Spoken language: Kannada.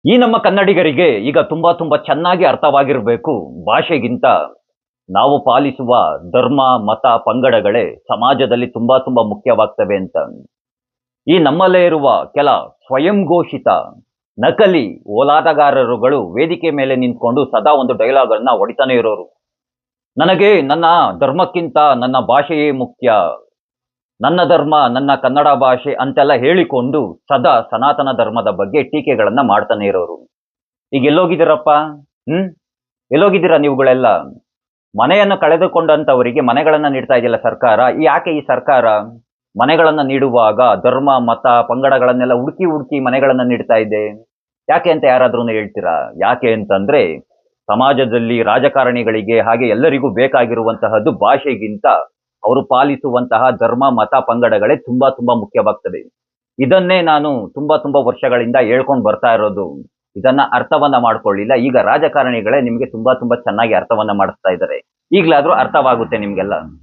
ಈ ನಮ್ಮ ಕನ್ನಡಿಗರಿಗೆ ಈಗ ತುಂಬಾ ತುಂಬಾ ಚೆನ್ನಾಗಿ ಅರ್ಥವಾಗಿರಬೇಕು. ಭಾಷೆಗಿಂತ ನಾವು ಪಾಲಿಸುವ ಧರ್ಮ, ಮತ, ಪಂಗಡಗಳೇ ಸಮಾಜದಲ್ಲಿ ತುಂಬಾ ತುಂಬಾ ಮುಖ್ಯವಾಗ್ತವೆ ಅಂತ. ಈ ನಮ್ಮಲ್ಲೇ ಇರುವ ಕೆಲ ಸ್ವಯಂ ಘೋಷಿತ ನಕಲಿ ಓಲಾಟಗಾರರುಗಳು ವೇದಿಕೆ ಮೇಲೆ ನಿಂತ್ಕೊಂಡು ಸದಾ ಒಂದು ಡೈಲಾಗ್ ಅನ್ನ ಹೊಡಿತಾನೆ ಇರೋರು. ನನಗೆ ನನ್ನ ಧರ್ಮಕ್ಕಿಂತ ನನ್ನ ಭಾಷೆಯೇ ಮುಖ್ಯ. ನನ್ನ ಧರ್ಮ, ನನ್ನ ಕನ್ನಡ ಭಾಷೆ ಅಂತೆಲ್ಲ ಹೇಳಿಕೊಂಡು ಸದಾ ಸನಾತನ ಧರ್ಮದ ಬಗ್ಗೆ ಟೀಕೆಗಳನ್ನ ಮಾಡ್ತಾನೆ ಇರೋರು. ಈಗ ಎಲ್ಲೋಗಿದ್ದೀರಪ್ಪ? ಹ್ಮ್ ಎಲ್ಲೋಗಿದ್ದೀರಾ ನೀವುಗಳೆಲ್ಲ? ಮನೆಯನ್ನು ಕಳೆದುಕೊಂಡಂತವರಿಗೆ ಮನೆಗಳನ್ನ ನೀಡ್ತಾ ಇದೆಯಲ್ಲ ಸರ್ಕಾರ. ಯಾಕೆ ಈ ಸರ್ಕಾರ ಮನೆಗಳನ್ನ ನೀಡುವಾಗ ಧರ್ಮ, ಮತ, ಪಂಗಡಗಳನ್ನೆಲ್ಲ ಹುಡುಕಿ ಹುಡುಕಿ ಮನೆಗಳನ್ನ ನೀಡ್ತಾ ಇದೆ? ಯಾಕೆ ಅಂತ ಯಾರಾದ್ರೂ ಹೇಳ್ತೀರಾ? ಯಾಕೆ ಅಂತಂದ್ರೆ ಸಮಾಜದಲ್ಲಿ ರಾಜಕಾರಣಿಗಳಿಗೆ ಹಾಗೆ ಎಲ್ಲರಿಗೂ ಬೇಕಾಗಿರುವಂತಹದ್ದು ಭಾಷೆಗಿಂತ ಅವರು ಪಾಲಿಸುವಂತಹ ಧರ್ಮ, ಮತ, ಪಂಗಡಗಳೇ ತುಂಬಾ ತುಂಬಾ ಮುಖ್ಯವಾಗ್ತದೆ. ಇದನ್ನೇ ನಾನು ತುಂಬಾ ತುಂಬಾ ವರ್ಷಗಳಿಂದ ಹೇಳ್ಕೊಂಡು ಬರ್ತಾ ಇರೋದು. ಇದನ್ನ ಅರ್ಥವನ್ನ ಮಾಡ್ಕೊಳ್ಳಿಲ್ಲ. ಈಗ ರಾಜಕಾರಣಿಗಳೇ ನಿಮ್ಗೆ ತುಂಬಾ ತುಂಬಾ ಚೆನ್ನಾಗಿ ಅರ್ಥವನ್ನ ಮಾಡಿಸ್ತಾ ಇದ್ದಾರೆ. ಈಗ್ಲಾದ್ರೂ ಅರ್ಥವಾಗುತ್ತೆ ನಿಮ್ಗೆಲ್ಲ.